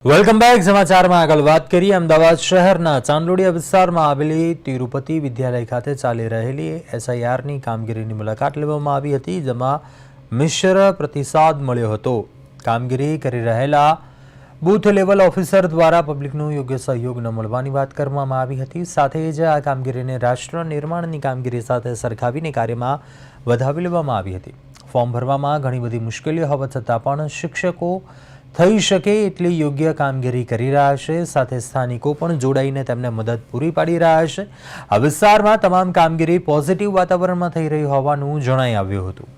Welcome back. સમાચારમાં આગળ વાત કરીએ. અમદાવાદ શહેરના ચાંદલોડિયા વિસ્તારમાં આવેલી તિરુપતિ વિદ્યાલય ખાતે ચાલી રહેલી એસઆઈઆરની કામગીરીની મુલાકાત લેવામાં આવી હતી, જેમાં મિશ્ર પ્રતિસાદ મળ્યો હતો. કામગીરી કરી રહેલા બૂથ લેવલ ઓફિસર દ્વારા પબ્લિકનો યોગ્ય સહયોગ ન મળવાની વાત કરવામાં આવી હતી. સાથે જ આ કામગીરીને રાષ્ટ્ર નિર્માણની કામગીરી સાથે સરખાવીને કાર્યમાં વધાવી લેવામાં આવી હતી. ફોર્મ ભરવામાં ઘણી બધી મુશ્કેલીઓ હોવા છતાં પણ શિક્ષકો થઈ શકે એટલી યોગ્ય કામગીરી કરી રહ્યા છે. સાથે સ્થાનિકો પણ જોડાઈને તેમને મદદ પૂરી પાડી રહ્યા છે. આ વિસ્તારમાં તમામ કામગીરી પોઝિટિવ વાતાવરણમાં થઈ રહી હોવાનું જણાઈ આવ્યું હતું.